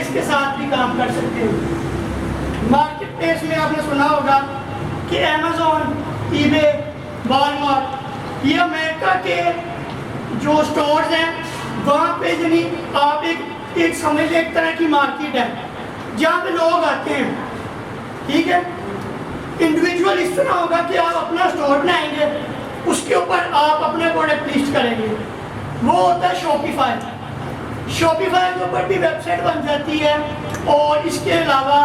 Place کے ساتھ بھی کام کر سکتے ہیں. مارکیٹ پلیس میں آپ نے سنا ہوگا کہ امیزون، ای بے، والمارٹ، یہ امریکہ کے جو اسٹورز ہیں وہاں پہ یعنی آپ ایک سمجھ لیں ایک طرح کی مارکیٹ ہے جہاں پہ لوگ آتے ہیں. ٹھیک ہے، انڈیویجول اس طرح ہوگا کہ آپ اپنا اسٹور بنائیں گے، اس کے اوپر آپ اپنے پروڈکٹ لسٹ کریں گے. وہ ہوتا ہے شاپیفائی. شاپیفائی کے اوپر بھی ویب سائٹ بن جاتی ہے اور اس کے علاوہ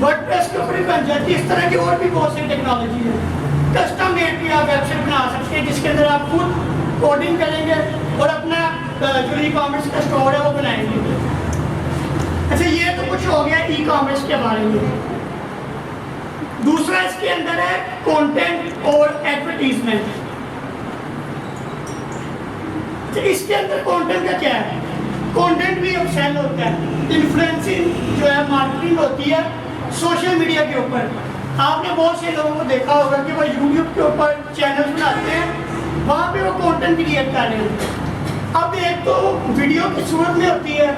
ورڈ پریس کے اوپر بھی بن جاتی ہے. اس طرح کی اور بھی بہت سی ٹیکنالوجی ہے. کسٹم میڈ بھی آپ ویب سائٹ بنا سکتے ہیں جس کے اندر آپ خود کوڈنگ کریں گے اور اپنا جو ای کامرس کا اسٹور ہے وہ بنائیں گے. اچھا، یہ تو کچھ ہو گیا ای کامرس کے بارے میں. دوسرا اس کے اندر ہے کانٹینٹ اور ایڈورٹیزمنٹ. اس کے اندر کانٹینٹ کا کیا ہے؟ کانٹینٹ بھی اب سیل ہوتا ہے. انفلوئنسنگ جو ہے مارکیٹنگ ہوتی ہے سوشل میڈیا کے اوپر. آپ نے بہت سے لوگوں کو دیکھا ہوگا کہ وہ یوٹیوب کے اوپر چینل بناتے ہیں، وہاں پہ وہ کانٹینٹ کریٹ کر رہے ہیں. اب ایک تو ویڈیو کی صورت میں ہوتی ہے،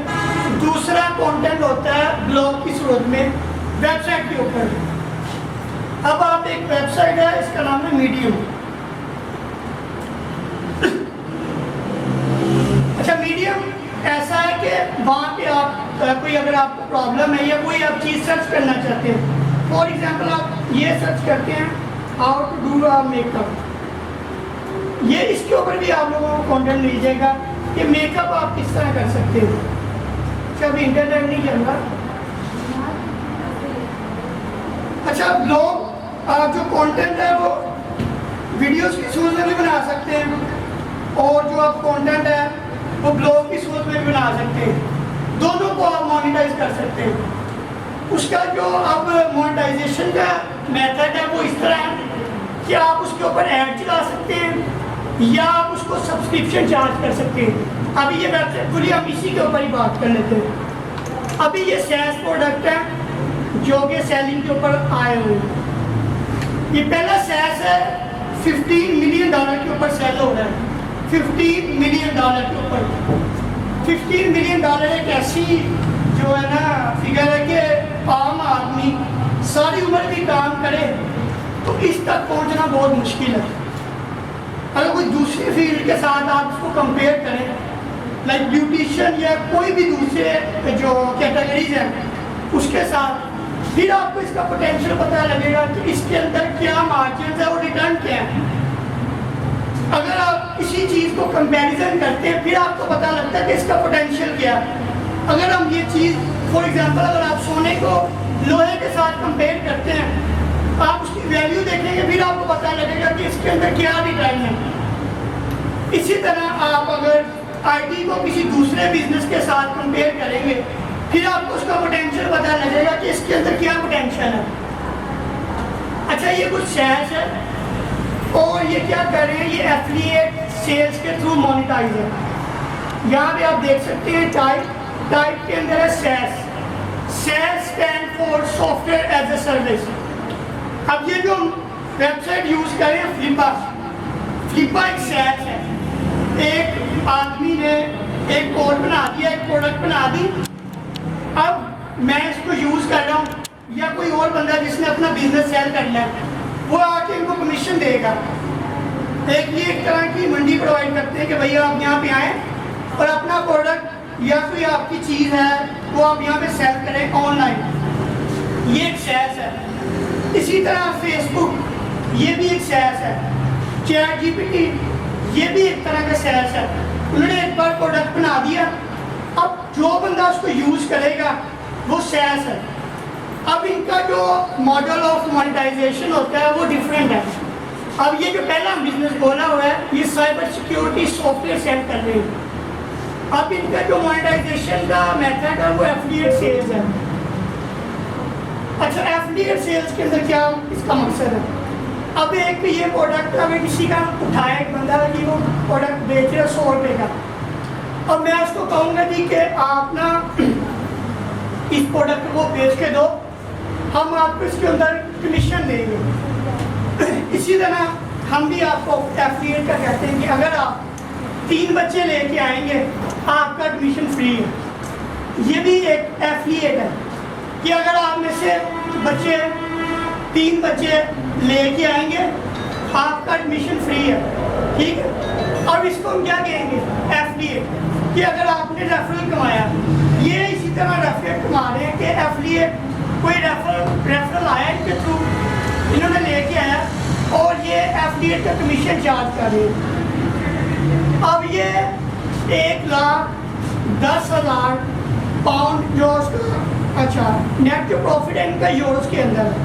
دوسرا کانٹینٹ ہوتا ہے بلاگ کی صورت میں ویب سائٹ کے اوپر. اب آپ ایک ویب سائٹ ہے، اس کا نام ہے میڈیم. اچھا، میڈیم ایسا ہے کہ وہاں پہ آپ کوئی اگر آپ کو پرابلم ہے یا کوئی آپ چیز سرچ کرنا چاہتے ہیں، فار ایگزامپل آپ یہ سرچ کرتے ہیں how to do makeup, یہ اس کے اوپر بھی آپ لوگوں کو کانٹینٹ مل جائے گا کہ میک اپ آپ کس طرح کر سکتے ہو. اچھا، ابھی انٹرنیٹ نہیں چل رہا. اچھا، بلاگ جو کانٹینٹ ہے وہ ویڈیوز کی صورت میں بھی بنا سکتے ہیں اور جو آپ کانٹینٹ ہے وہ بلاگ کی صورت میں بھی بنا سکتے ہیں. دونوں کو آپ مانیٹائز کر سکتے ہیں. اس کا جو اب مانیٹائزیشن کا میتھڈ ہے وہ اس طرح ہے کہ آپ اس کے اوپر ایڈ چلا سکتے ہیں یا آپ اس کو سبسکرپشن چارج کر سکتے ہیں. ابھی یہ ویب سائٹ کھلی، ہم اسی کے اوپر ہی بات کر لیتے ہیں. ابھی یہ سیلز پروڈکٹ ہے جو کہ سیلنگ کے اوپر آئے ہوئے ہیں. یہ پہلا سیلز ہے $15 ملین کے اوپر سیل ہو رہا ہے. $15 ملین کے اوپر. $15 ملین ایک ایسی جو ہے نا فگر ہے کہ عام آدمی ساری عمر بھی کام کرے تو اس تک پہنچنا بہت مشکل ہے. اگر کوئی دوسری فیلڈ کے ساتھ آپ اس کو کمپیئر کریں لائک بیوٹیشین یا کوئی بھی دوسرے جو کیٹیگریز ہیں اس کے ساتھ، پھر آپ کو اس کا پوٹینشیل پتہ لگے گا کہ اس کے اندر کیا مارجنز ہے اور ریٹرن کیا ہے. اگر آپ اسی چیز کو کمپیریزن کرتے ہیں پھر آپ کو پتہ لگتا ہے کہ اس کا پوٹینشیل کیا ہے. اگر ہم یہ چیز فار ایگزامپل اگر آپ سونے کو لوہے کے ساتھ کمپیئر کرتے ہیں، آپ اس کی ویلیو دیکھیں گے پھر آپ کو پتہ لگے گا کہ اس کے اندر کیا ریٹرن ہے. اسی طرح آپ اگر آئی ٹی کو کسی دوسرے بزنس کے ساتھ کمپیئر کریں گے پھر آپ کو اس کا پوٹینشیل پتہ لگے گا کہ اس کے اندر کیا پوٹینشیل ہے. اچھا، یہ کچھ شیئرز ہے اور یہ کیا کر رہے ہیں، یہ ایفیلیٹ سیلز کے تھرو مانیٹائز ہے. یہاں پہ آپ دیکھ سکتے ہیں ٹائپ کے اندر ہے SaaS. SaaS stand for software as a service. اب یہ جو ویب سائٹ یوز کریں فلپا ایک سیس ہے. ایک آدمی نے ایک کوڈ بنا دیا، ایک پروڈکٹ بنا دی. اب میں اس کو یوز کر رہا ہوں یا کوئی اور بندہ جس نے اپنا بزنس سیل کرنا ہے وہ آ کے ان کو کمیشن دے گا. ایک طرح کی منڈی پرووائڈ کرتے ہیں کہ بھائی آپ یہاں پہ آئیں اور اپنا پروڈکٹ یا کوئی آپ کی چیز ہے وہ آپ یہاں پہ سیل کریں آن لائن. یہ ایک سیلز ہے. اسی طرح فیس بک یہ بھی ایک سیلز ہے. چیٹ جی پی ٹی یہ بھی ایک طرح کا سیلز ہے. انہوں نے ایک بار پروڈکٹ بنا دیا، اب جو بندہ اس کو یوز کرے گا وہ سیلز ہے. اب ان کا جو ماڈل آف مانیٹائزیشن ہوتا ہے وہ ڈفرینٹ ہے. اب یہ جو پہلا بزنس بولا ہوا ہے یہ cyber security software sell کر رہے ہیں. اب ان کا جو مانیٹائزیشن کا میتھڈ ہے وہ ایفیلیٹ سیلز ہے. اچھا، ایفیلیٹ سیلز کے اندر کیا اس کا مقصد ہے؟ اب ایک یہ پروڈکٹ اگر کسی کا اٹھایا ایک بندہ کہ وہ پروڈکٹ بیچ رہا ہے $100 کا، اب میں اس کو کہوں گا جی کہ آپ نا اس پروڈکٹ کو بیچ کے دو، ہم آپ کو اس کے اندر کمیشن دیں گے. اسی طرح ہم بھی آپ کو ایفیلیٹ کا کہتے ہیں کہ اگر آپ 3 بچے لے کے آئیں گے آپ کا ایڈمیشن فری ہے. یہ بھی ایک ایفلیٹ ہے کہ اگر آپ میں سے بچے 3 بچے لے کے آئیں گے آپ کا ایڈمیشن فری ہے، ٹھیک ہے. اب اس کو ہم کیا کہیں گے؟ ایفلیٹ. کہ اگر آپ نے ریفرل کمایا، یہ اسی طرح ریفرل کما رہے ہیں کہ ایفلیٹ کوئی ریفرل آیا ان کے تھرو، انہوں نے لے کے آیا اور یہ ایفلیٹ کا کمیشن چارج کر رہے ہیں. اب یہ 1,10,000 پاؤنڈ جو اس کا اچھا نیٹ پروفٹ ہے ان کا یوروز کے اندر ہے.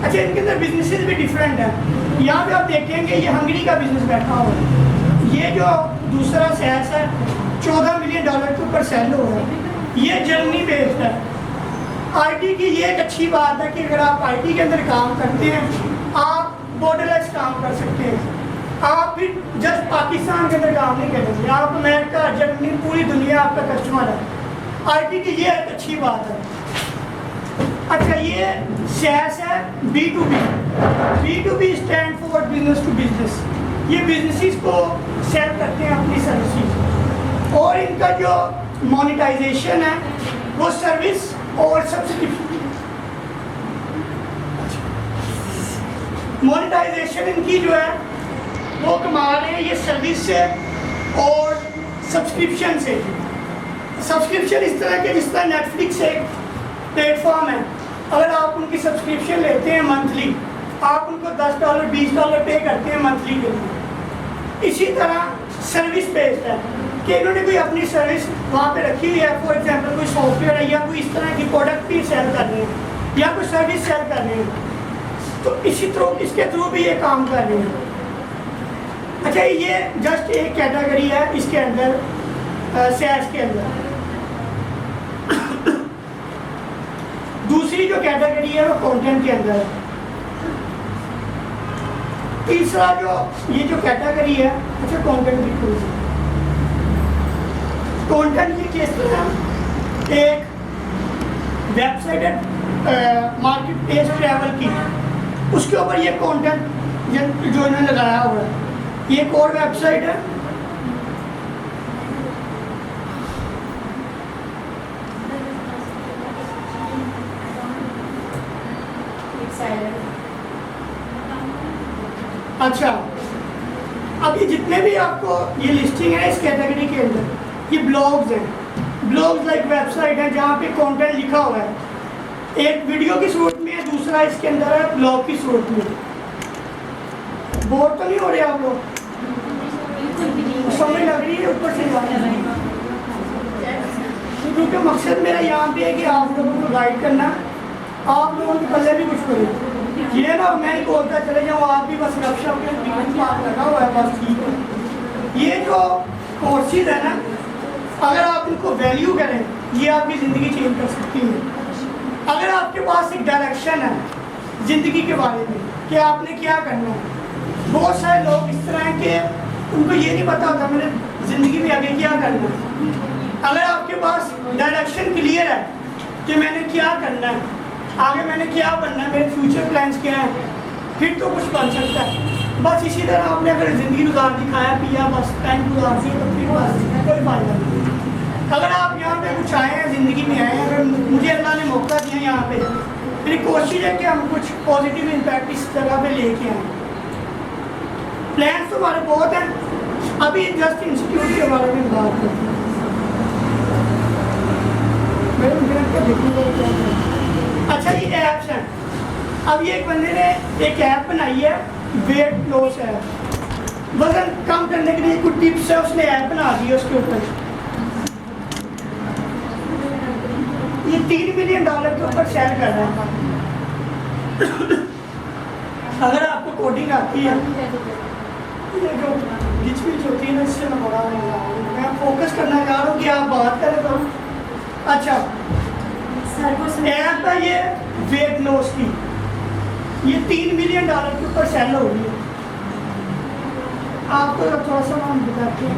اچھا ان کے اندر بزنسز بھی ڈفرینٹ ہیں. یہاں پہ آپ دیکھیں گے یہ ہنگری کا بزنس بیٹھا ہوا ہے. یہ جو دوسرا سیلس ہے $14 ملین کے اوپر سیل ہو رہا ہے. یہ جرمنی بیسڈ ہے. آئی ٹی کی یہ ایک اچھی بات ہے کہ اگر آپ آئی ٹی کے اندر کام کرتے ہیں آپ بارڈر لیس کام کر سکتے ہیں. آپ پھر جسٹ پاکستان کے اندر کام نہیں کریں گے، آپ امریکہ جرمنی پوری دنیا آپ کا کسٹمر ہے. آئی ٹی کی یہ ایک اچھی بات ہے. اچھا یہ سیس ہے B2B stand for business to business. یہ بزنسز کو سیل کرتے ہیں اپنی سروسز، اور ان کا جو مونیٹائزیشن ہے وہ سروس اور سبسکرپشن. مونیٹائزیشن ان کی جو ہے وہ کما رہے ہیں یہ سروس سے اور سبسکرپشن سے. سبسکرپشن اس طرح کے جس طرح نیٹ فلکس ایک پلیٹ فارم ہے، اگر آپ ان کی سبسکرپشن لیتے ہیں منتھلی، آپ ان کو $10 $20 پے کرتے ہیں منتھلی کے لیے. اسی طرح سروس بیسڈ ہے کہ انہوں نے کوئی اپنی سروس وہاں پہ رکھی ہوئی ہے. فار ایگزامپل کوئی سافٹ ویئر ہے یا کوئی اس طرح کی پروڈکٹ بھی سیل کر رہے ہیں یا کوئی سروس سیل کر رہے ہیں، تو اس کے تھرو بھی یہ کام کر رہے ہیں. اچھا یہ جسٹ ایک کیٹیگری ہے اس کے اندر سیلس کے اندر. دوسری جو کیٹیگری ہے وہ کانٹینٹ کے اندر ہے. تیسرا یہ جو کیٹیگری ہے اچھا کانٹینٹ کی کوئی کانٹینٹ کی کس طرح ایک ویب سائٹ ہے مارکیٹ پلیس ٹریول کی، اس کے اوپر یہ کانٹینٹ جو انہوں نے لگایا ہوا ہے. یہ ایک اور ویب سائٹ ہے اچھا. اب یہ جتنے بھی آپ کو یہ لسٹنگ ہے اس کیٹیگری کے اندر یہ بلاگز ہیں. بلاگز لائک ویب سائٹ ہے جہاں پہ کانٹینٹ لکھا ہوا ہے، ایک ویڈیو کی صورت میں ہے، دوسرا اس کے اندر ہے بلاگ کی صورت میں. بور تو نہیں ہو رہے آپ لوگ؟ سمجھ لگ رہی ہے اوپر سے کیونکہ مقصد میرا یہاں پہ ہے کہ آپ لوگوں کو گائڈ کرنا، آپ لوگوں کے پلے بھی کچھ کریں. یہ نا میں نہیں بولتا چلے جاؤں آپ بھی بس رکشہ لگا ہوا ہے بس ٹھیک ہے. یہ جو کورسز ہے نا اگر آپ ان کو ویلیو کریں یہ آپ کی زندگی چینج کر سکتی ہے. اگر آپ کے پاس ایک ڈائریکشن ہے زندگی کے بارے میں کہ آپ نے کیا کرنا ہے. بہت سارے لوگ اس طرح ہیں کہ ان کو یہ نہیں پتا ہوتا میں نے زندگی میں آگے کیا کرنا ہے. اگر آپ کے پاس ڈائریکشن کلیئر ہے کہ میں نے کیا کرنا ہے، آگے میں نے کیا بننا ہے، میرے فیوچر پلانس کیا ہیں، پھر تو کچھ بن سکتا ہے. بس اسی طرح آپ نے اگر زندگی گزار دی، کھایا پیا بس ٹائم گزار دی تو پھر بس کوئی فائدہ نہیں. اگر آپ یہاں پہ کچھ آئے ہیں زندگی میں آئے ہیں، اگر مجھے اللہ نے موقع دیا یہاں پہ، میری کوشش ہے کہ ہم کچھ پازیٹیو امپیکٹ اس جگہ پہ لے کے آئیں. پلانس تو ہمارے بہت ہیں. ابھی جسٹ انسٹیٹیوٹ کے بارے میں بات کرتے ہیں. اچھا یہ ایپس ہیں. اب یہ ایک بندے نے ایک ایپ بنائی ہے ویٹ لاس ایپ، وزن کم کرنے کے لیے کچھ ٹپس ہے اس نے ایپ بنا دی ہے. اس کے اوپر یہ $3 ملین کے اوپر سیل کر رہا ہے. اگر آپ کو کوڈنگ آتی ہے یہ جو گچ پچ ہوتی ہے نا اس سے میں بڑا میں فوکس کرنا چاہ رہا ہوں کہ آپ بات کریں تو. اچھا ایپ ہے یہ ویٹ لاس کی، یہ $3 ملین کے اوپر سیل ہو رہی ہے. آپ کو تھوڑا سا ہم بتاتے ہیں